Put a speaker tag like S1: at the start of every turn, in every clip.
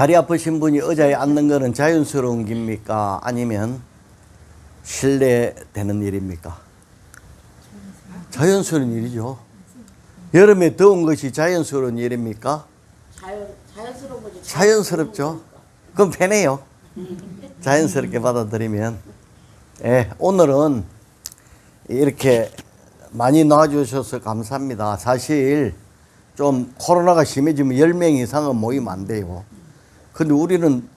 S1: 다리 아프신 분이 의자에 앉는 거는 자연스러운 겁니까? 아니면 실례되는 일입니까? 자연스러운 일이죠. 여름에 더운 것이 자연스러운 일입니까?
S2: 자연스러운 거지.
S1: 자연스럽죠. 그럼 편해요. 자연스럽게 받아들이면. 예, 오늘은 이렇게 많이 나와주셔서 감사합니다. 사실 좀 코로나가 심해지면 10명 이상은 모이면 안 돼요. 근데 우리는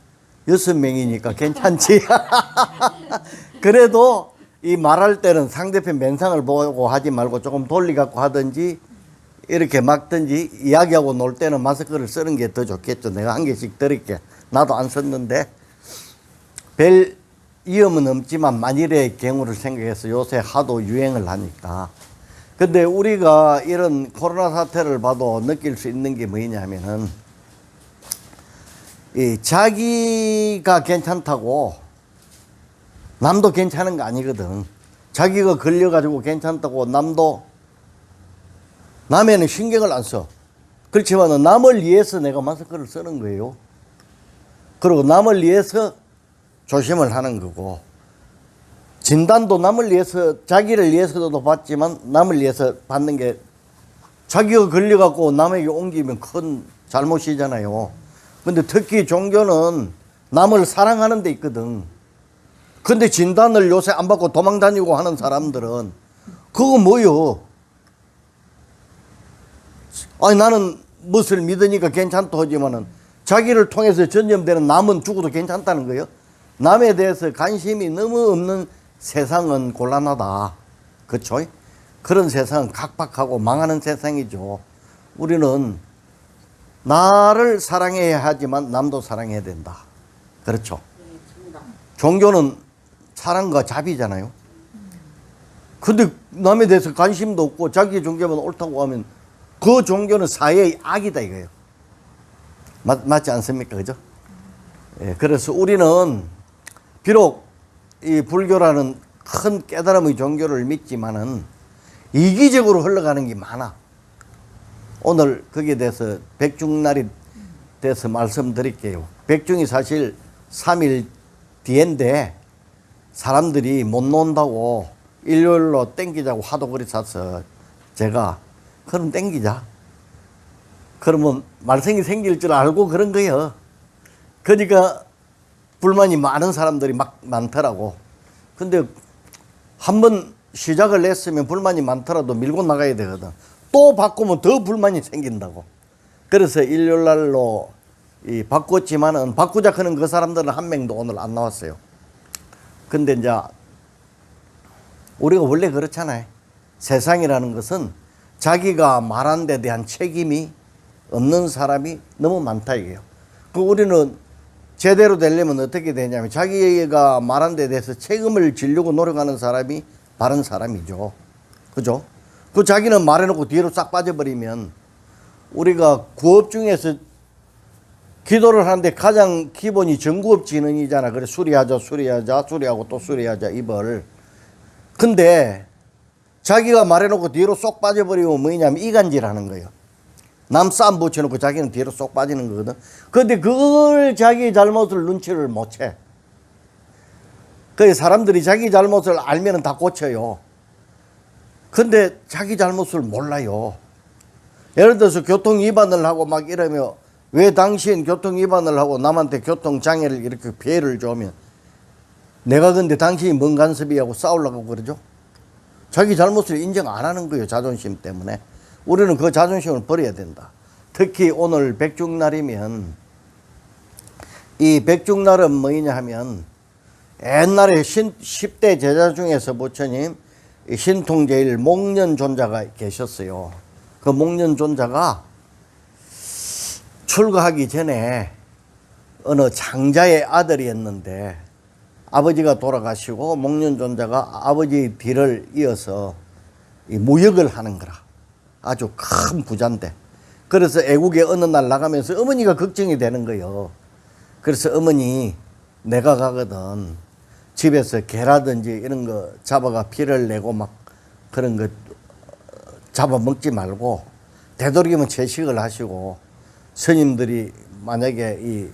S1: 6명이니까 괜찮지. 그래도 이 말할 때는 상대편 면상을 보고 하지 말고 조금 돌리갖고 하든지 이렇게 막든지 이야기하고 놀 때는 마스크를 쓰는 게 더 좋겠죠. 내가 한 개씩 드릴게. 나도 안 썼는데 별 위험은 없지만 만일의 경우를 생각해서 요새 하도 유행을 하니까. 근데 우리가 이런 코로나 사태를 봐도 느낄 수 있는 게 뭐냐면은 이 자기가 괜찮다고 남도 괜찮은 거 아니거든. 자기가 걸려가지고 괜찮다고 남에는 신경을 안 써. 그렇지만 남을 위해서 내가 마스크를 쓰는 거예요. 그리고 남을 위해서 조심을 하는 거고, 진단도 남을 위해서, 자기를 위해서도 받지만 남을 위해서 받는 게, 자기가 걸려갖고 남에게 옮기면 큰 잘못이잖아요. 근데 특히 종교는 남을 사랑하는 데 있거든. 근데 진단을 요새 안 받고 도망 다니고 하는 사람들은 그거 뭐요? 아니 나는 무엇을 믿으니까 괜찮다 하지만은 자기를 통해서 전염되는 남은 죽어도 괜찮다는 거예요. 남에 대해서 관심이 너무 없는 세상은 곤란하다. 그렇죠? 그런 세상은 각박하고 망하는 세상이죠. 우리는 나를 사랑해야 하지만 남도 사랑해야 된다. 그렇죠? 종교는 사랑과 자비잖아요. 근데 남에 대해서 관심도 없고 자기 종교만 옳다고 하면 그 종교는 사회의 악이다 이거예요. 맞지 않습니까? 그죠? 예, 그래서 우리는 비록 이 불교라는 큰 깨달음의 종교를 믿지만은 이기적으로 흘러가는 게 많아. 오늘 거기에 대해서 백중날이 돼서 말씀드릴게요. 백중이 사실 3일 뒤인데 사람들이 못 논다고 일요일로 땡기자고 하도 그랬어서 제가 그럼 땡기자. 그러면 말썽이 생길 줄 알고 그런 거예요. 그러니까 불만이 많은 사람들이 막 많더라고. 근데 한번 시작을 했으면 불만이 많더라도 밀고 나가야 되거든. 또 바꾸면 더 불만이 생긴다고. 그래서 일요일 날로 바꿨지만은 바꾸자 하는 그 사람들은 한 명도 오늘 안 나왔어요. 근데 이제 우리가 원래 그렇잖아요. 세상이라는 것은 자기가 말한 데 대한 책임이 없는 사람이 너무 많다 이게요. 그 우리는 제대로 되려면 어떻게 되냐면 자기가 말한 데 대해서 책임을 지려고 노력하는 사람이 바른 사람이죠. 그죠? 그 자기는 말해놓고 뒤로 싹 빠져버리면 우리가 구업 중에서 기도를 하는데 가장 기본이 정구업 진언이잖아. 그래 수리하자 수리하고 또 수리하자 이벌. 근데 자기가 말해놓고 뒤로 쏙 빠져버리면 뭐냐면 이간질 하는 거예요. 남 싸움 붙여놓고 자기는 뒤로 쏙 빠지는 거거든. 근데 그걸 자기 잘못을 눈치를 못 채. 그 사람들이 자기 잘못을 알면 다 고쳐요. 근데 자기 잘못을 몰라요. 예를 들어서 교통 위반을 하고 막 이러면 왜 당신 교통 위반을 하고 남한테 교통 장애를 이렇게 피해를 주면 내가 근데 당신이 뭔 간섭이 하고 싸우려고 그러죠. 자기 잘못을 인정 안 하는 거예요. 자존심 때문에. 우리는 그 자존심을 버려야 된다. 특히 오늘 백중날이면 이 백중날은 뭐냐 하면 옛날에 10대 제자 중에서 부처님 신통제일 목련존자가 계셨어요. 그 목련존자가 출가하기 전에 어느 장자의 아들이었는데 아버지가 돌아가시고 목련존자가 아버지 뒤를 이어서 이 무역을 하는 거라. 아주 큰 부자인데. 그래서 애국에 어느 날 나가면서 어머니가 걱정이 되는 거예요. 그래서 어머니 내가 가거든 집에서 개라든지 이런 거 잡아가 피를 내고 막 그런 거 잡아먹지 말고 되도록이면 채식을 하시고 스님들이 만약에 이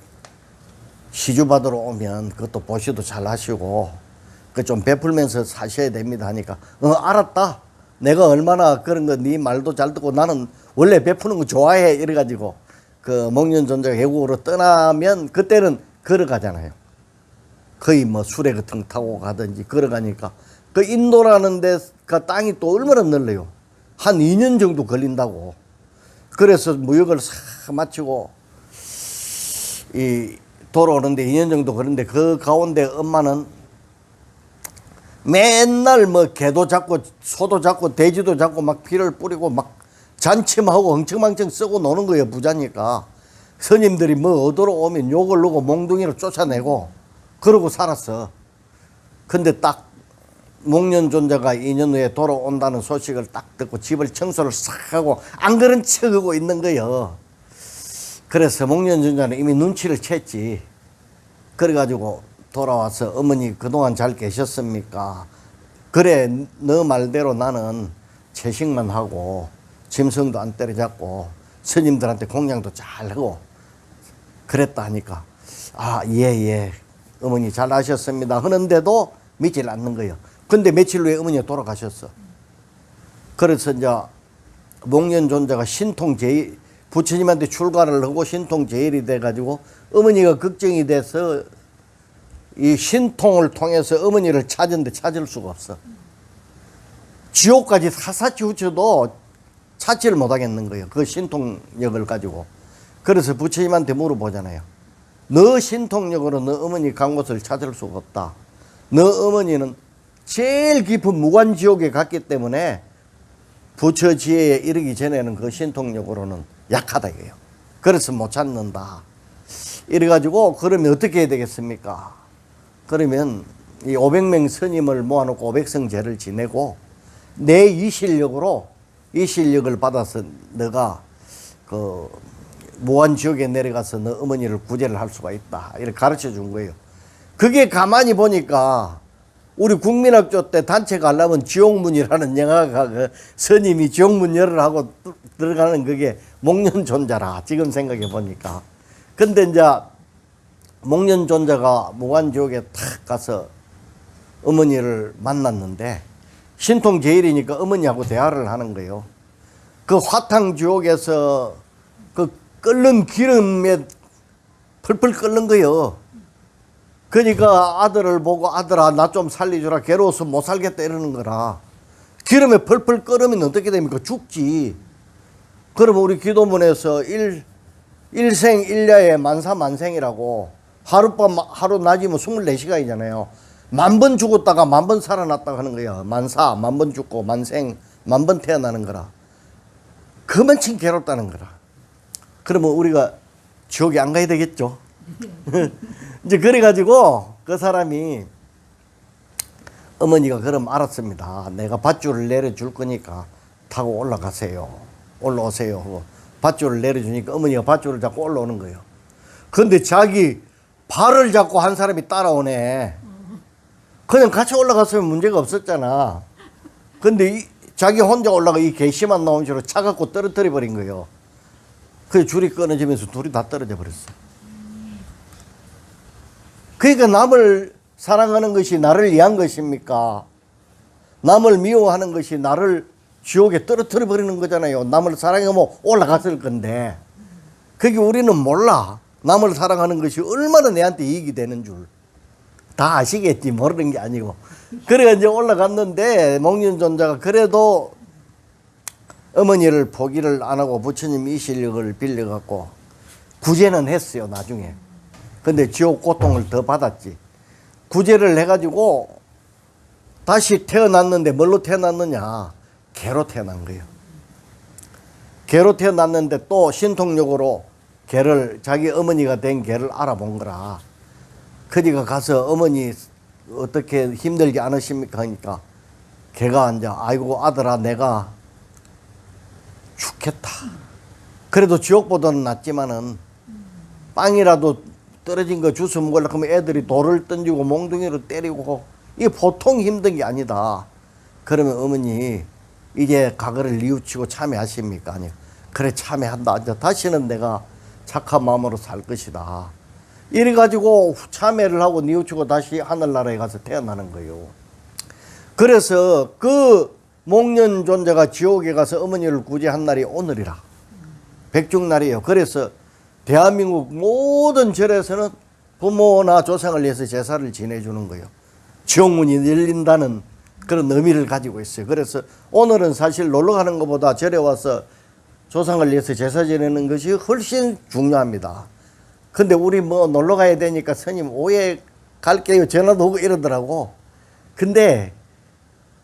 S1: 시주 받으러 오면 그것도 보시도 잘 하시고 그 좀 베풀면서 사셔야 됩니다 하니까 알았다. 내가 얼마나 그런 거 네 말도 잘 듣고 나는 원래 베푸는 거 좋아해 이래가지고 그 목련존자가 외국으로 떠나면 그때는 걸어가잖아요. 거의 뭐 수레 같은 거 타고 가든지 걸어가니까 그 인도라는 데가 땅이 또 얼마나 넓어요. 한 2년 정도 걸린다고. 그래서 무역을 싹 마치고 이 돌아오는데 2년 정도 걸리는데 그 가운데 엄마는 맨날 뭐 개도 잡고 소도 잡고 돼지도 잡고 막 피를 뿌리고 막 잔침하고 엉청망청 쓰고 노는 거예요. 부자니까. 스님들이 뭐 얻으러 오면 욕을 누고 몽둥이로 쫓아내고 그러고 살았어. 근데 딱 목련존자가 2년 후에 돌아온다는 소식을 딱 듣고 집을 청소를 싹 하고 안 그런 척하고 있는 거예요. 그래서 목련존자는 이미 눈치를 챘지. 그래가지고 돌아와서 어머니 그동안 잘 계셨습니까? 그래 너 말대로 나는 채식만 하고 짐승도 안 때려잡고 스님들한테 공양도 잘하고 그랬다 하니까 예 어머니 잘 하셨습니다 하는데도 믿질 않는 거예요. 근데 며칠 후에 어머니가 돌아가셨어. 그래서 이제 목련존자가 신통제일 부처님한테 출가를 하고 신통제일이 돼가지고 어머니가 걱정이 돼서 이 신통을 통해서 어머니를 찾은데 찾을 수가 없어. 지옥까지 사사치 후쳐도 찾지를 못하겠는 거예요. 그 신통력을 가지고. 그래서 부처님한테 물어보잖아요. 너 신통력으로 너 어머니 간 곳을 찾을 수가 없다. 너 어머니는 제일 깊은 무관지옥에 갔기 때문에 부처 지혜에 이르기 전에는 그 신통력으로는 약하다 이거예요. 그래서 못 찾는다. 이래가지고 그러면 어떻게 해야 되겠습니까? 그러면 이 500명 스님을 모아놓고 500성제를 지내고 내 이 실력으로 이 실력을 받아서 너가 그 무한지옥에 내려가서 너 어머니를 구제를 할 수가 있다. 이렇게 가르쳐 준 거예요. 그게 가만히 보니까 우리 국민학교 때 단체 가려면 지옥문이라는 영화가 그 스님이 지옥문 열을 하고 들어가는 그게 목련존자라 지금 생각해 보니까. 근데 이제 목련존자가 무한지옥에 탁 가서 어머니를 만났는데 신통제일이니까 어머니하고 대화를 하는 거예요. 그 화탕지옥에서 그 끓는 기름에 펄펄 끓는 거예요. 그러니까 아들을 보고 아들아 나 좀 살려주라 괴로워서 못 살겠다 이러는 거라. 기름에 펄펄 끓으면 어떻게 됩니까? 죽지. 그러면 우리 기도문에서 일생 일야에 만사만생이라고 하룻밤 하루 낮이면 24시간이잖아요. 10,000번 죽었다가 10,000번 살아났다고 하는 거야. 만사 10,000번 죽고 만생 10,000번 태어나는 거라. 그만큼 괴롭다는 거라. 그러면 우리가 지옥에 안 가야 되겠죠. 이제 그래가지고 그 사람이 어머니가 그럼 알았습니다. 내가 밧줄을 내려줄 거니까 타고 올라가세요. 올라오세요 하고 밧줄을 내려주니까 어머니가 밧줄을 잡고 올라오는 거예요. 근데 자기 발을 잡고 한 사람이 따라오네. 그냥 같이 올라갔으면 문제가 없었잖아. 근데 자기 혼자 올라가 이 개심한 놈으로 차 갖고 떨어뜨려 버린 거예요. 그래서 줄이 끊어지면서 둘이 다 떨어져 버렸어. 그러니까 남을 사랑하는 것이 나를 위한 것입니까? 남을 미워하는 것이 나를 지옥에 떨어뜨려 버리는 거잖아요. 남을 사랑하면 올라갔을 건데 그게 우리는 몰라. 남을 사랑하는 것이 얼마나 내한테 이익이 되는 줄 다 아시겠지. 모르는 게 아니고. 그래가 이제 올라갔는데 목련존자가 그래도 어머니를 포기를 안 하고 부처님 이 실력을 빌려갖고 구제는 했어요 나중에. 근데 지옥 고통을 더 받았지. 구제를 해가지고 다시 태어났는데 뭘로 태어났느냐. 개로 태어난 거예요. 개로 태어났는데 또 신통력으로 개를 자기 어머니가 된 개를 알아본 거라. 그니까 가서 어머니 어떻게 힘들지 않으십니까 하니까 개가 이제 아이고 아들아 내가 죽겠다. 그래도 지옥보다는 낫지만은 빵이라도 떨어진 거 주워 먹으려고 하면 애들이 돌을 던지고 몽둥이로 때리고 이게 보통 힘든 게 아니다. 그러면 어머니 이제 과거를 뉘우치고 참여하십니까? 아니 그래 참여한다. 이제 다시는 내가 착한 마음으로 살 것이다. 이래가지고 참회를 하고 뉘우치고 다시 하늘나라에 가서 태어나는 거예요. 그래서 그 목련 존재가 지옥에 가서 어머니를 구제한 날이 오늘이라. 백중날이에요. 그래서 대한민국 모든 절에서는 부모나 조상을 위해서 제사를 지내주는 거예요. 지옥문이 열린다는 그런 의미를 가지고 있어요. 그래서 오늘은 사실 놀러 가는 것보다 절에 와서 조상을 위해서 제사 지내는 것이 훨씬 중요합니다. 근데 우리 뭐 놀러 가야 되니까 스님 오해 갈게요. 전화도 오고 이러더라고. 근데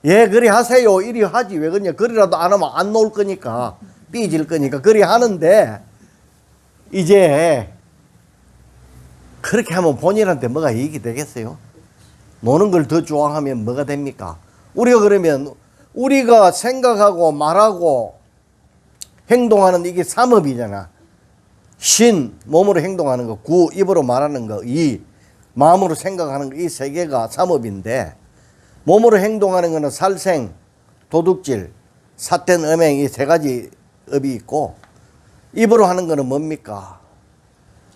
S1: 예, 그리 하세요. 이리 하지. 왜 그러냐. 그리라도 안 하면 안 놓을 거니까. 삐질 거니까. 그리 하는데 이제 그렇게 하면 본인한테 뭐가 이익이 되겠어요? 노는 걸 더 좋아하면 뭐가 됩니까? 우리가 그러면 우리가 생각하고 말하고 행동하는 이게 삼업이잖아. 신, 몸으로 행동하는 거. 구, 입으로 말하는 거. 이, 마음으로 생각하는 거. 이 세 개가 삼업인데 몸으로 행동하는 거는 살생, 도둑질, 사텐, 음행 이 세 가지 업이 있고 입으로 하는 거는 뭡니까?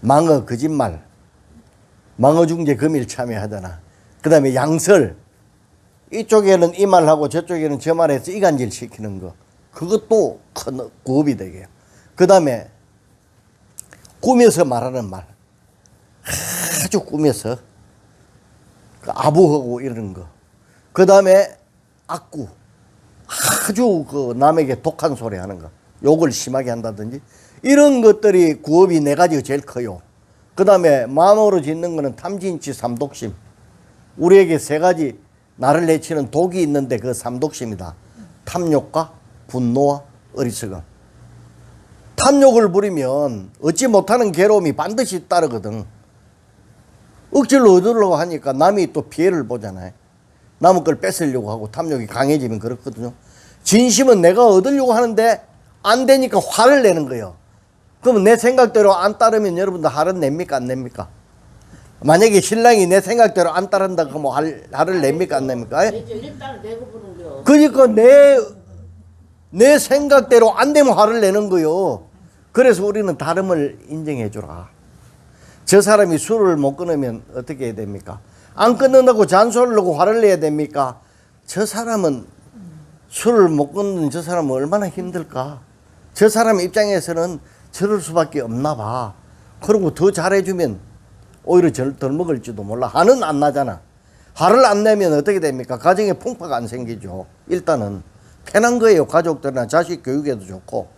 S1: 망어, 거짓말, 망어중재, 금일 참여하잖아. 그 다음에 양설, 이쪽에는 이 말하고 저쪽에는 저 말해서 이간질 시키는 거. 그것도 큰 구업이 되게요. 그 다음에 꾸며서 말하는 말. 아주 꾸며서 아부하고 이러는 거. 그 다음에 악구. 아주 그 남에게 독한 소리 하는 거. 욕을 심하게 한다든지. 이런 것들이 구업이 네 가지가 제일 커요. 그 다음에 마음으로 짓는 거는 탐진치, 삼독심. 우리에게 세 가지 나를 내치는 독이 있는데 그 삼독심이다. 탐욕과 분노와 어리석음. 탐욕을 부리면 얻지 못하는 괴로움이 반드시 따르거든. 억지로 얻으려고 하니까 남이 또 피해를 보잖아요. 남의 걸 뺏으려고 하고 탐욕이 강해지면 그렇거든요. 진심은 내가 얻으려고 하는데 안 되니까 화를 내는 거예요. 그러면 내 생각대로 안 따르면 여러분들 화를 냅니까 안 냅니까? 만약에 신랑이 내 생각대로 안 따른다 그러면 화를 냅니까 안 냅니까?
S2: 일단은 내고 보는 거요.
S1: 그러니까 내 생각대로 안 되면 화를 내는 거요. 그래서 우리는 다름을 인정해 주라. 저 사람이 술을 못 끊으면 어떻게 해야 됩니까? 안 끊는다고 잔소리를 하고 화를 내야 됩니까? 저 사람은 술을 못 끊는 저 사람은 얼마나 힘들까? 저 사람 입장에서는 저럴 수밖에 없나 봐. 그리고 더 잘해주면 오히려 덜 먹을지도 몰라. 화는 안 나잖아. 화를 안 내면 어떻게 됩니까? 가정에 풍파가 안 생기죠. 일단은 편한 거예요. 가족들이나 자식 교육에도 좋고.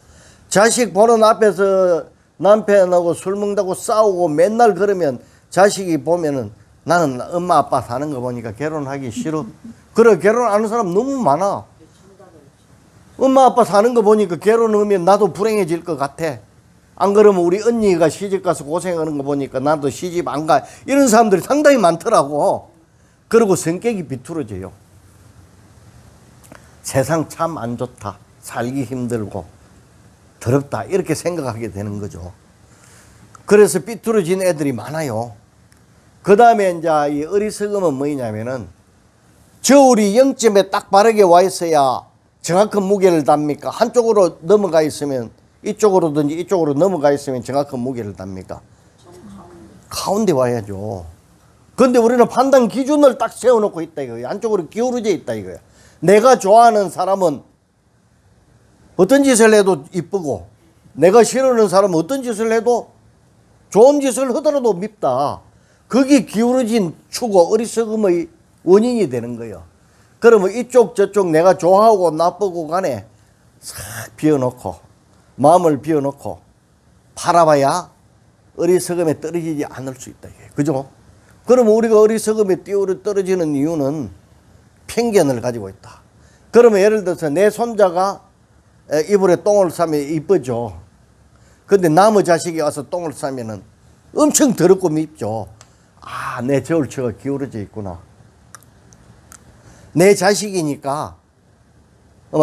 S1: 자식 보는 앞에서 남편하고 술 먹는다고 싸우고 맨날 그러면 자식이 보면은 나는 엄마 아빠 사는 거 보니까 결혼하기 싫어. 그래, 결혼하는 사람 너무 많아. 엄마 아빠 사는 거 보니까 결혼하면 나도 불행해질 것 같아. 안 그러면 우리 언니가 시집 가서 고생하는 거 보니까 나도 시집 안 가. 이런 사람들이 상당히 많더라고. 그리고 성격이 비뚤어져요. 세상 참 안 좋다. 살기 힘들고 더럽다. 이렇게 생각하게 되는 거죠. 그래서 삐뚤어진 애들이 많아요. 그 다음에 이제 이 어리석음은 뭐냐면은 저울이 0점에 딱 바르게 와 있어야 정확한 무게를 답니까? 한쪽으로 넘어가 있으면 이쪽으로든지 이쪽으로 넘어가 있으면 정확한 무게를 답니까? 가운데 와야죠. 그런데 우리는 판단 기준을 딱 세워놓고 있다 이거예요. 한쪽으로 기울어져 있다 이거예요. 내가 좋아하는 사람은 어떤 짓을 해도 이쁘고 내가 싫어하는 사람은 어떤 짓을 해도 좋은 짓을 하더라도 밉다. 그게 기울어진 추고 어리석음의 원인이 되는 거예요. 그러면 이쪽 저쪽 내가 좋아하고 나쁘고 간에 싹 비워놓고 마음을 비워놓고 바라봐야 어리석음에 떨어지지 않을 수 있다. 그죠? 그러면 우리가 어리석음에 떨어지는 이유는 편견을 가지고 있다. 그러면 예를 들어서 내 손자가 이불에 똥을 싸면 이쁘죠. 근데 남의 자식이 와서 똥을 싸면은 엄청 더럽고 밉죠. 아, 내 저울처가 기울어져 있구나. 내 자식이니까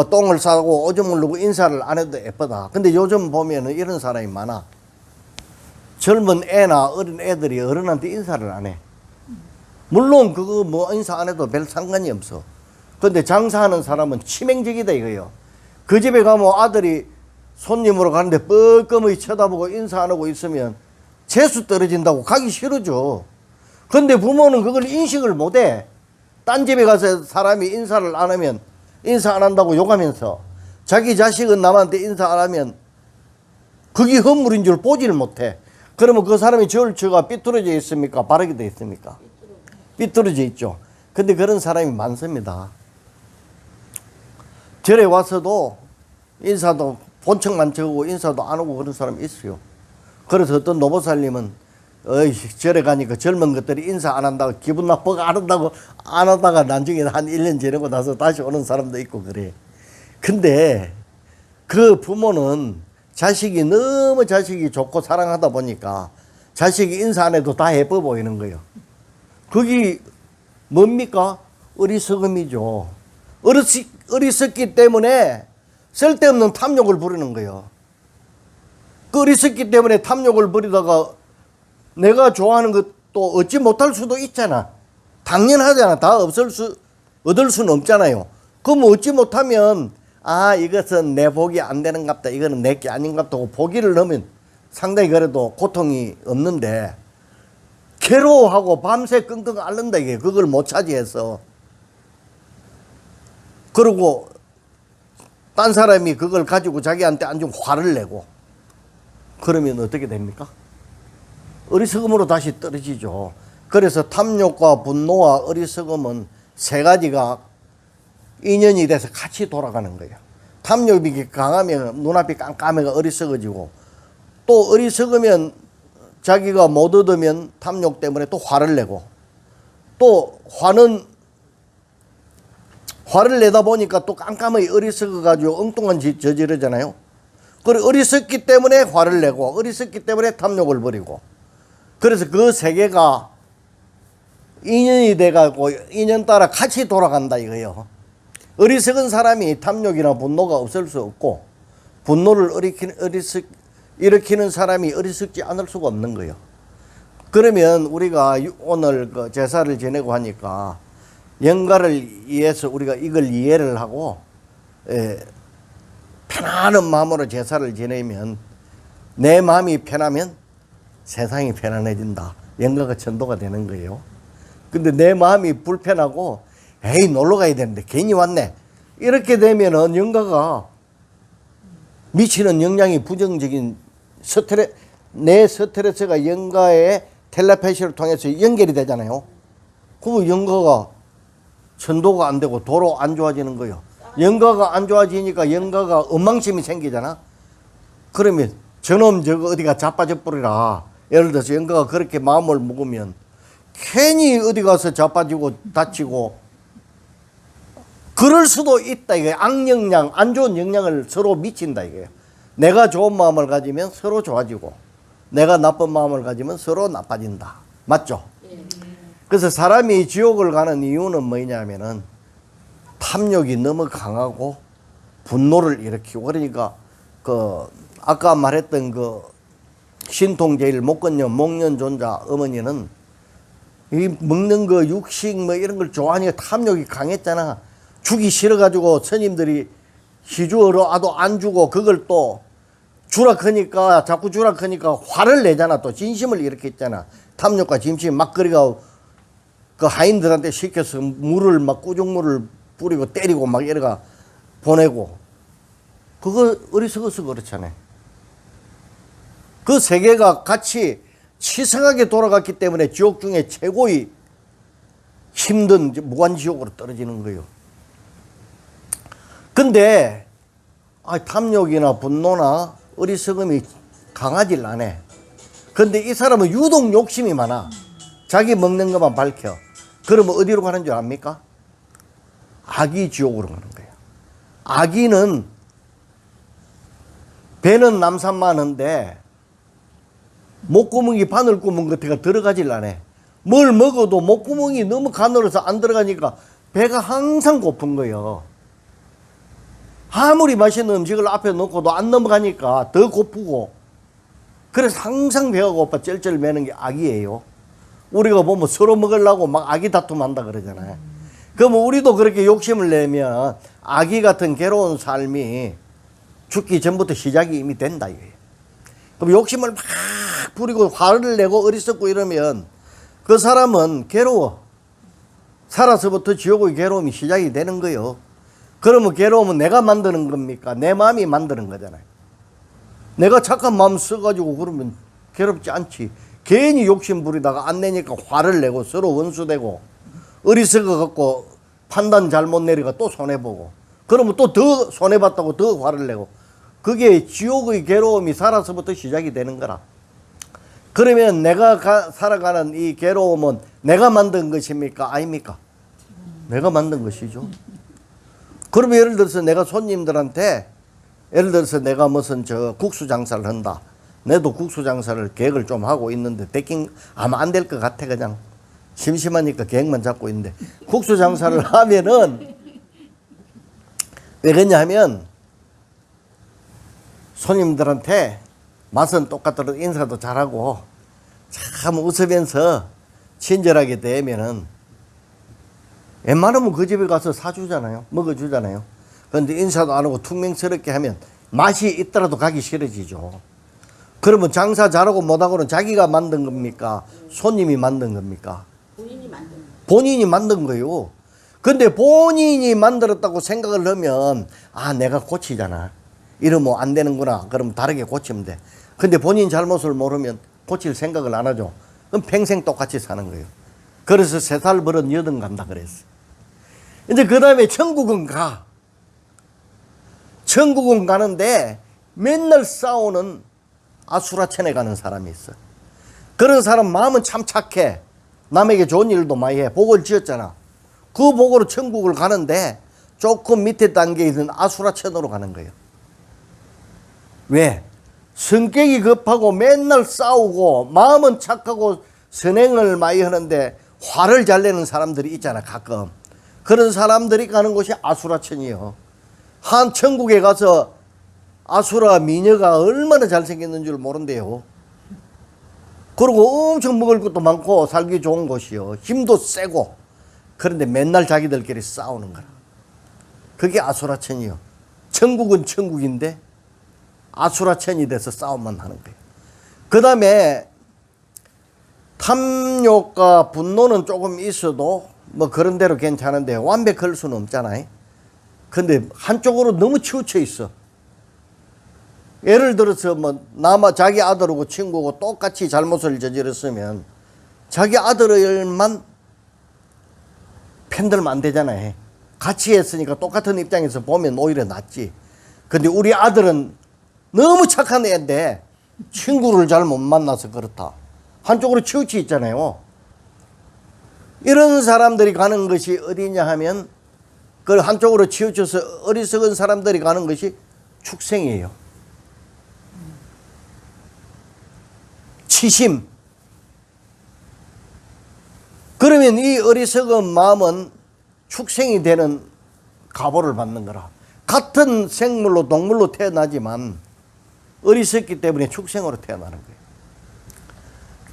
S1: 똥을 싸고 오줌을 누고 인사를 안 해도 예쁘다. 근데 요즘 보면은 이런 사람이 많아. 젊은 애나 어린 애들이 어른한테 인사를 안 해. 물론 그거 뭐 인사 안 해도 별 상관이 없어. 근데 장사하는 사람은 치명적이다 이거예요. 그 집에 가면 아들이 손님으로 가는데 뻘끔하게 쳐다보고 인사 안 하고 있으면 재수 떨어진다고 가기 싫어져. 근데 부모는 그걸 인식을 못해. 딴 집에 가서 사람이 인사를 안 하면 인사 안 한다고 욕하면서 자기 자식은 남한테 인사 안 하면 그게 허물인 줄 보지를 못해. 그러면 그 사람이 절처가 삐뚤어져 있습니까? 바르게 돼 있습니까? 삐뚤어져 있죠. 근데 그런 사람이 많습니다. 절에 와서도 인사도 본청만 적고 인사도 안 하고 그런 사람이 있어요. 그래서 어떤 노보살님은 어이 절에 가니까 젊은 것들이 인사 안 한다고 기분 나쁘고 안 한다고 안 하다가 나중에 한 1년 지나고 나서 다시 오는 사람도 있고 그래. 근데 그 부모는 자식이 너무 자식이 좋고 사랑하다 보니까 자식이 인사 안 해도 다 예뻐 보이는 거예요. 그게 뭡니까? 어리석음이죠. 어리석기 때문에 쓸데없는 탐욕을 부리는 거예요. 그 어리석기 때문에 탐욕을 부리다가 내가 좋아하는 것도 얻지 못할 수도 있잖아. 당연하잖아. 다 얻을 수는 없잖아요. 그럼 얻지 못하면 아 이것은 내 복이 안 되는갑다. 이거는 내 게 아닌갑다 하고 포기를 넣으면 상당히 그래도 고통이 없는데 괴로워하고 밤새 끙끙 앓는다 이게. 그걸 못 차지해서. 그리고 딴 사람이 그걸 가지고 자기한테 안 주면 화를 내고 그러면 어떻게 됩니까? 어리석음으로 다시 떨어지죠. 그래서 탐욕과 분노와 어리석음은 세 가지가 인연이 돼서 같이 돌아가는 거예요. 탐욕이 강하면 눈앞이 깜깜해가 어리석어지고 또 어리석으면 자기가 못 얻으면 탐욕 때문에 또 화를 내고 또 화를 내다 보니까 또 깜깜하게 어리석어가지고 엉뚱한 짓 저지르잖아요. 그리고 어리석기 때문에 화를 내고 어리석기 때문에 탐욕을 버리고 그래서 그 세 개가 인연이 돼가지고 인연 따라 같이 돌아간다 이거예요. 어리석은 사람이 탐욕이나 분노가 없을 수 없고 분노를 일으키는 사람이 어리석지 않을 수가 없는 거예요. 그러면 우리가 오늘 그 제사를 지내고 하니까 영가를 위해서 우리가 이걸 이해를 하고 편안한 마음으로 제사를 지내면 내 마음이 편하면 세상이 편안해진다. 영가가 전도가 되는 거예요. 근데 내 마음이 불편하고 에이 놀러 가야 되는데 괜히 왔네. 이렇게 되면은 영가가 미치는 영향이 부정적인 내 스트레스가 영가의 텔레파시를 통해서 연결이 되잖아요. 그럼 영가가 전도가 안 되고 도로 안 좋아지는 거예요. 영가가 안 좋아지니까 영가가 엉망심이 생기잖아. 그러면 저놈 저거 어디가 자빠져 버리라. 예를 들어서 영가가 그렇게 마음을 먹으면 괜히 어디 가서 자빠지고 다치고 그럴 수도 있다 이게. 악영향 안 좋은 영향을 서로 미친다 이게. 내가 좋은 마음을 가지면 서로 좋아지고 내가 나쁜 마음을 가지면 서로 나빠진다. 맞죠? 그래서 사람이 지옥을 가는 이유는 뭐냐면은 탐욕이 너무 강하고 분노를 일으키고 그러니까 그 아까 말했던 그 신통제일 목건녀 목련존자 어머니는 이 먹는 거 육식 뭐 이런 걸 좋아하니까 탐욕이 강했잖아. 주기 싫어가지고 스님들이 시주어로 아도 안 주고 그걸 또 주라 크니까 자꾸 주라 크니까 화를 내잖아. 또 진심을 일으켰잖아. 탐욕과 진심 막거리가 그 하인들한테 시켜서 물을 막 꾸중물을 뿌리고 때리고 막 이래가 보내고 그거 어리석어서 그렇잖아요. 그 세 개가 같이 치성하게 돌아갔기 때문에 지옥 중에 최고의 힘든 무한지옥으로 떨어지는 거예요. 근데 탐욕이나 분노나 어리석음이 강하질 않아. 근데 이 사람은 유독 욕심이 많아. 자기 먹는 것만 밝혀. 그러면 어디로 가는 줄 압니까? 악의 지옥으로 가는 거예요. 악의는 배는 남산만한데 목구멍이 바늘구멍 같아가 들어가질 않아. 뭘 먹어도 목구멍이 너무 가늘어서 안 들어가니까 배가 항상 고픈 거예요. 아무리 맛있는 음식을 앞에 놓고도 안 넘어가니까 더 고프고 그래서 항상 배가 고파 쩔쩔 매는 게 악이에요. 우리가 보면 서로 먹으려고 막 악의 다툼한다 그러잖아요. 그러면 우리도 그렇게 욕심을 내면 악의 같은 괴로운 삶이 죽기 전부터 시작이 이미 된다 이거예요. 그럼 욕심을 막 부리고 화를 내고 어리석고 이러면 그 사람은 괴로워. 살아서부터 지옥의 괴로움이 시작이 되는 거예요. 그러면 괴로움은 내가 만드는 겁니까? 내 마음이 만드는 거잖아요. 내가 착한 마음 써가지고 그러면 괴롭지 않지. 괜히 욕심 부리다가 안 내니까 화를 내고 서로 원수되고 어리석어 갖고 판단 잘못 내리가 또 손해보고 그러면 또 더 손해봤다고 더 화를 내고 그게 지옥의 괴로움이 살아서부터 시작이 되는 거라. 그러면 내가 살아가는 이 괴로움은 내가 만든 것입니까? 아닙니까? 내가 만든 것이죠. 그러면 예를 들어서 내가 손님들한테 예를 들어서 내가 무슨 국수 장사를 한다. 내도 국수 장사를 계획을 좀 하고 있는데 대킹 아마 안 될 것 같아. 그냥 심심하니까 계획만 잡고 있는데 국수 장사를 하면은 왜 그러냐 하면 손님들한테 맛은 똑같더라도 인사도 잘하고 참 웃으면서 친절하게 대면은 웬만하면 그 집에 가서 사주잖아요. 먹어주잖아요. 그런데 인사도 안 하고 퉁명스럽게 하면 맛이 있더라도 가기 싫어지죠. 그러면 장사 잘하고 못하고는 자기가 만든 겁니까? 손님이 만든 겁니까?
S2: 본인이 만든 거.
S1: 본인이 만든 거예요. 근데 본인이 만들었다고 생각을 하면 아 내가 고치잖아. 이러면 안 되는구나. 그럼 다르게 고치면 돼. 근데 본인 잘못을 모르면 고칠 생각을 안 하죠. 그럼 평생 똑같이 사는 거예요. 그래서 3살 버릇 8 간다 그랬어. 이제 그 다음에 천국은 가. 천국은 가는데 맨날 싸우는 아수라천에 가는 사람이 있어. 그런 사람 마음은 참 착해. 남에게 좋은 일도 많이 해. 복을 지었잖아. 그 복으로 천국을 가는데 조금 밑에 단계에 있는 아수라천으로 가는 거예요. 왜? 성격이 급하고 맨날 싸우고 마음은 착하고 선행을 많이 하는데 화를 잘 내는 사람들이 있잖아 가끔. 그런 사람들이 가는 곳이 아수라천이요. 한 천국에 가서 아수라 미녀가 얼마나 잘생겼는 줄 모른대요. 그리고 엄청 먹을 것도 많고 살기 좋은 곳이요. 힘도 세고. 그런데 맨날 자기들끼리 싸우는 거라. 그게 아수라천이요. 천국은 천국인데 아수라천이 돼서 싸움만 하는 거예요. 그 다음에 탐욕과 분노는 조금 있어도 뭐 그런 대로 괜찮은데 완벽할 수는 없잖아요. 근데 한쪽으로 너무 치우쳐 있어. 예를 들어서 뭐 자기 아들하고 친구고 똑같이 잘못을 저질렀으면 자기 아들을만 편들면 안 되잖아요. 같이 했으니까 똑같은 입장에서 보면 오히려 낫지. 근데 우리 아들은 너무 착한 애인데 친구를 잘 못 만나서 그렇다. 한쪽으로 치우쳐 있잖아요. 이런 사람들이 가는 것이 어디냐 하면 그 한쪽으로 치우쳐서 어리석은 사람들이 가는 것이 축생이에요. 치심. 그러면 이 어리석은 마음은 축생이 되는 가보를 받는 거라. 같은 생물로 동물로 태어나지만 어리석기 때문에 축생으로 태어나는 거예요.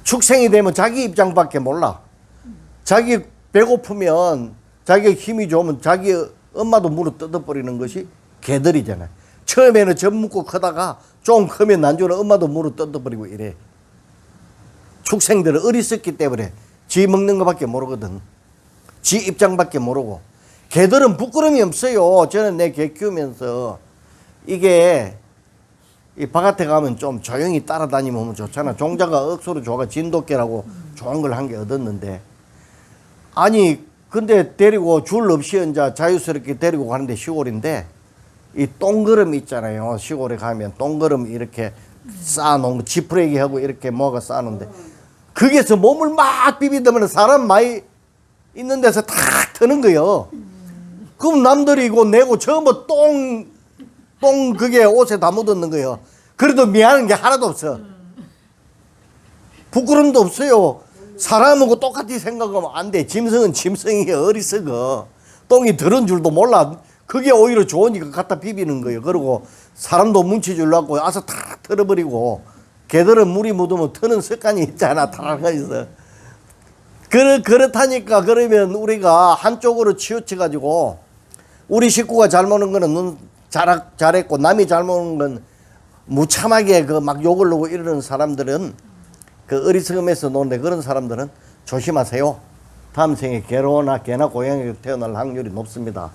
S1: 축생이 되면 자기 입장밖에 몰라. 자기 배고프면 자기가 힘이 좋으면 자기 엄마도 무릎 뜯어버리는 것이 개들이잖아요. 처음에는 젖 묻고 크다가 좀 크면 나중에 엄마도 무릎 뜯어버리고 이래. 축생들은 어리석기 때문에 지 먹는 것밖에 모르거든. 지 입장밖에 모르고. 개들은 부끄러움이 없어요. 저는 내 개 키우면서 이게 이 바깥에 가면 좀 조용히 따라다니면 좋잖아. 종자가 억수로 좋아가 진돗개라고 좋은 걸 한 개 얻었는데 아니 근데 데리고 줄 없이 이제 자유스럽게 데리고 가는데 시골인데 이 똥그름 있잖아요. 시골에 가면 똥그름 이렇게 쌓아놓은 거 지푸레기 하고 이렇게 뭐가 쌓아놓는데 거기에서 몸을 막 비비더면 사람 많이 있는 데서 탁 트는 거예요. 그럼 남들이 이거 내고 전부 똥 그게 옷에 다 묻었는 거예요. 그래도 미안한 게 하나도 없어. 부끄럼도 없어요. 사람하고 똑같이 생각하면 안 돼. 짐승은 짐승이 어리석어. 똥이 들은 줄도 몰라. 그게 오히려 좋으니까 갖다 비비는 거예요. 그리고 사람도 뭉치주려고 아서 탁 털어버리고 개들은 물이 묻으면 트는 습관이 있잖아. 탁 해서. 그렇다니까 그러면 우리가 한쪽으로 치우쳐가지고 우리 식구가 잘 먹는 거는 눈 잘했고 남이 잘 먹는 건 무참하게 그 막 욕을 하고 이러는 사람들은 그 어리석음에서 노는데 그런 사람들은 조심하세요. 다음 생에 개로나 개나 고양이로 태어날 확률이 높습니다.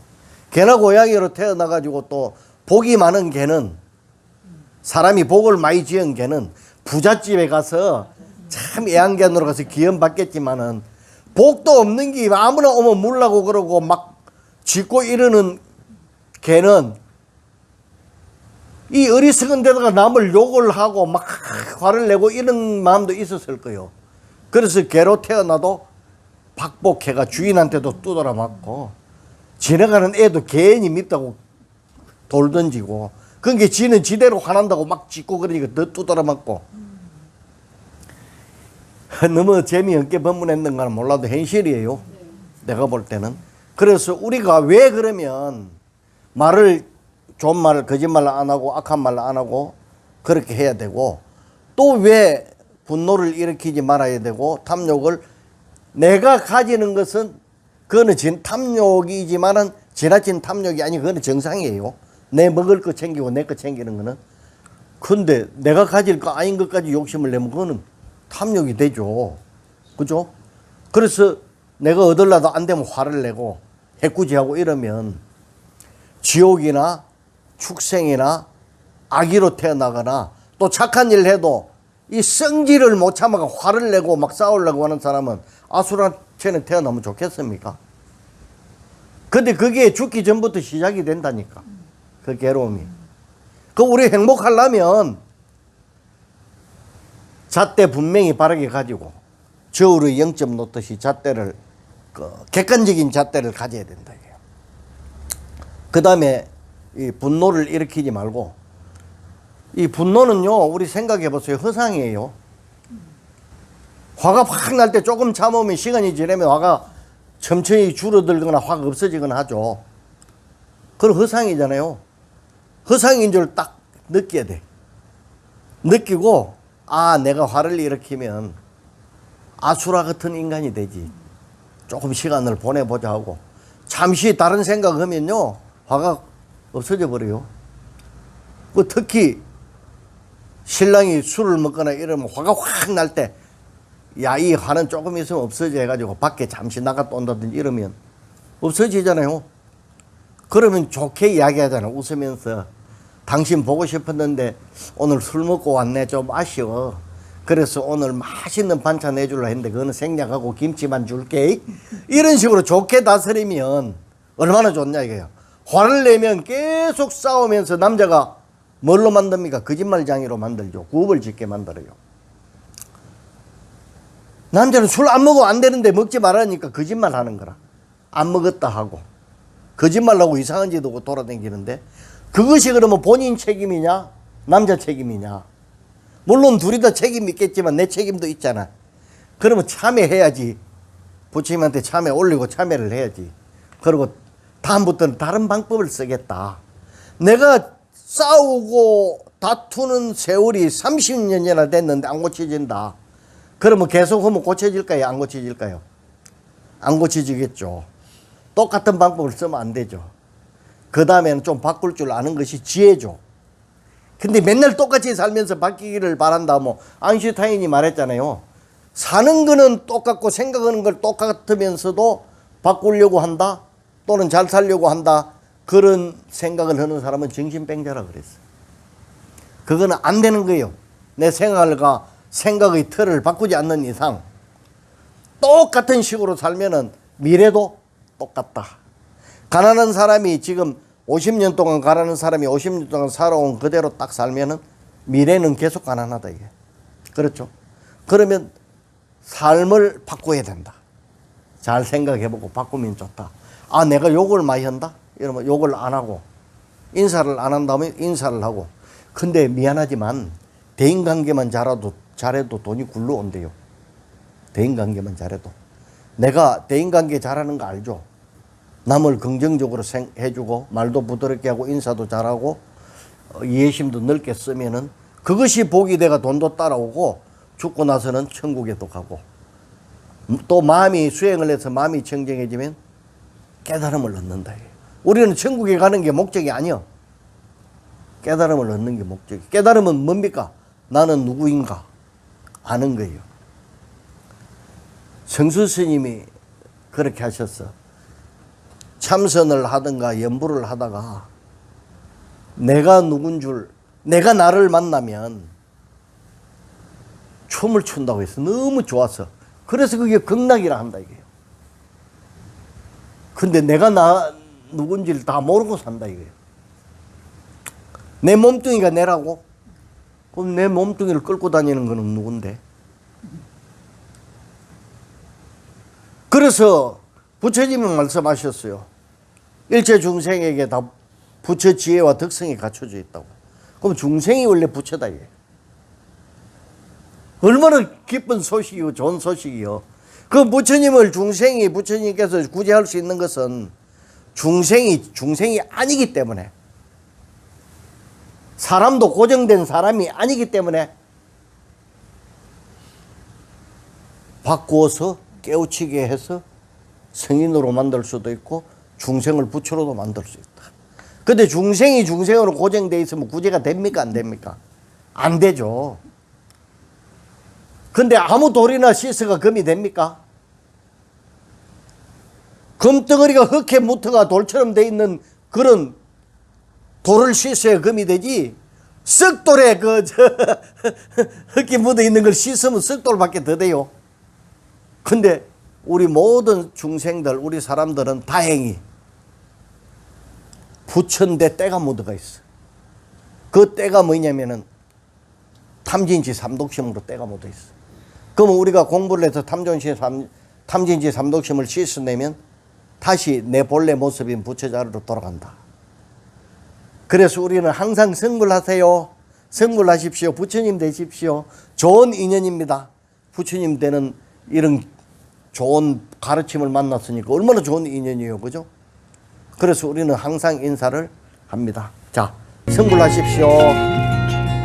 S1: 개나 고양이로 태어나가지고 또 복이 많은 개는, 사람이 복을 많이 지은 개는 부잣집에 가서 참 애완견으로 가서 기원 받겠지만은, 복도 없는 게 아무나 오면 물라고 그러고 막 짖고 이러는 개는 이 어리석은 데다가 남을 욕을 하고 막 화를 내고 이런 마음도 있었을 거예요. 그래서 개로 태어나도 박복해가 주인한테도 두드려 맞고, 지나가는 애도 괜히 밉다고 돌 던지고, 그러니까 지는 지대로 화난다고 막 짖고 그러니까 더 두드려 맞고. 너무 재미없게 법문했는가는 몰라도 현실이에요. 내가 볼 때는. 그래서 우리가 왜 그러면 말을, 좋은 말을 거짓말을 안 하고 악한 말을 안 하고 그렇게 해야 되고, 또 왜 분노를 일으키지 말아야 되고, 탐욕을, 내가 가지는 것은 그거는 탐욕이지만은 지나친 탐욕이 아니고 그거는 정상이에요. 내 먹을 거 챙기고 내 거 챙기는 거는. 근데 내가 가질 거 아닌 것까지 욕심을 내면 그거는 탐욕이 되죠. 그죠? 그래서 내가 얻으려도 안 되면 화를 내고 해꾸지하고 이러면 지옥이나 축생이나 아기로 태어나거나, 또 착한 일을 해도 이 성질을 못 참아가 화를 내고 막 싸우려고 하는 사람은 아수라처럼 태어나면 좋겠습니까? 근데 그게 죽기 전부터 시작이 된다니까, 그 괴로움이. 그 우리 행복하려면 잣대 분명히 바르게 가지고 저울의 0점 놓듯이 잣대를, 객관적인 잣대를 가져야 된다. 그 다음에 이 분노를 일으키지 말고, 이 분노는요, 우리 생각해 보세요. 허상이에요. 화가 확 날 때 조금 참으면 시간이 지나면 화가 천천히 줄어들거나 화가 없어지거나 하죠. 그건 허상이잖아요. 허상인 줄 딱 느껴야 돼. 느끼고, 아, 내가 화를 일으키면 아수라 같은 인간이 되지. 조금 시간을 보내보자 하고, 잠시 다른 생각하면요, 화가 없어져 버려요. 그 특히 신랑이 술을 먹거나 이러면 화가 확 날 때, 야, 이 화는 조금 있으면 없어져 해가지고 밖에 잠시 나갔다 온다든지 이러면 없어지잖아요. 그러면 좋게 이야기하잖아요. 웃으면서. 당신 보고 싶었는데 오늘 술 먹고 왔네. 좀 아쉬워. 그래서 오늘 맛있는 반찬 내주려 했는데 그거는 생략하고 김치만 줄게. 이런 식으로 좋게 다스리면 얼마나 좋냐 이거예요. 화를 내면 계속 싸우면서 남자가 뭘로 만듭니까? 거짓말장애로 만들죠. 구업을 짓게 만들어요. 남자는 술 안 먹으면 안 되는데 먹지 말라니까 거짓말 하는 거라. 안 먹었다 하고 거짓말하고 이상한 짓 하고 돌아다니는데, 그것이 그러면 본인 책임이냐 남자 책임이냐? 물론 둘이 다 책임이 있겠지만 내 책임도 있잖아. 그러면 참여해야지. 부처님한테 참여 올리고 참여를 해야지. 그리고 다음부터는 다른 방법을 쓰겠다. 내가 싸우고 다투는 세월이 30년이나 됐는데 안 고쳐진다. 그러면 계속 하면 고쳐질까요? 안 고쳐질까요? 안 고쳐지겠죠. 똑같은 방법을 쓰면 안 되죠. 그 다음에는 좀 바꿀 줄 아는 것이 지혜죠. 근데 맨날 똑같이 살면서 바뀌기를 바란다. 뭐 아인슈타인이 말했잖아요. 사는 거는 똑같고 생각하는 걸 똑같으면서도 바꾸려고 한다, 또는 잘 살려고 한다, 그런 생각을 하는 사람은 정신병자라 그랬어요. 그거는 안 되는 거예요. 내 생활과 생각의 틀을 바꾸지 않는 이상 똑같은 식으로 살면은 미래도 똑같다. 가난한 사람이 지금 50년 동안 가난한 사람이 50년 동안 살아온 그대로 딱 살면은 미래는 계속 가난하다 이게. 그렇죠? 그러면 삶을 바꿔야 된다. 잘 생각해보고 바꾸면 좋다. 아, 내가 욕을 많이 한다? 이러면 욕을 안 하고, 인사를 안 한다면 인사를 하고. 근데 미안하지만 대인관계만 잘해도 돈이 굴러온대요. 대인관계만 잘해도. 내가 대인관계 잘하는 거 알죠? 남을 긍정적으로 해주고 말도 부드럽게 하고 인사도 잘하고 이해심도 넓게 쓰면은 그것이 복이 돼가 돈도 따라오고 죽고 나서는 천국에도 가고, 또 마음이 수행을 해서 마음이 청정해지면 깨달음을 얻는다. 우리는 천국에 가는 게 목적이 아니야. 깨달음을 얻는 게 목적이. 깨달음은 뭡니까? 나는 누구인가? 아는 거예요. 성수 스님이 그렇게 하셨어. 참선을 하든가 연부를 하다가 내가 누군 줄, 내가 나를 만나면 춤을 춘다고 해서 너무 좋았어. 그래서 그게 극락이라 한다 이게요. 근데 내가 나 누군지를 다 모르고 산다 이거예요. 내 몸뚱이가 내라고? 그럼 내 몸뚱이를 끌고 다니는 거는 누군데? 그래서 부처님은 말씀하셨어요. 일체 중생에게 다 부처 지혜와 덕성이 갖춰져 있다고. 그럼 중생이 원래 부처다 이게. 얼마나 기쁜 소식이고 좋은 소식이요. 그 부처님께서 구제할 수 있는 것은 중생이 아니기 때문에, 사람도 고정된 사람이 아니기 때문에 바꾸어서 깨우치게 해서 성인으로 만들 수도 있고 중생을 부처로도 만들 수 있다. 근데 중생이 중생으로 고정되어 있으면 구제가 됩니까? 안 됩니까? 안 되죠. 근데 아무 돌이나 시스가 금이 됩니까? 금덩어리가 흙에 묻어가 돌처럼 돼 있는 그런 돌을 씻어야 금이 되지, 썩돌에 흙이 묻어 있는 걸 씻으면 썩돌밖에 더 돼요. 근데 우리 모든 중생들, 우리 사람들은 다행히 부처인데 때가 묻어가 있어. 그 때가 뭐냐면은 탐진치 삼독심으로 때가 묻어 있어. 그러면 우리가 공부를 해서 탐진치 삼독심을 씻어내면 다시 내 본래 모습인 부처 자리로 돌아간다. 그래서 우리는 항상 성불하세요. 성불하십시오. 부처님 되십시오. 좋은 인연입니다. 부처님 되는 이런 좋은 가르침을 만났으니까 얼마나 좋은 인연이에요. 그죠? 그래서 우리는 항상 인사를 합니다. 자, 성불하십시오.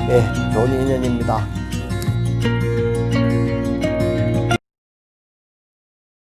S1: 예, 좋은 인연입니다.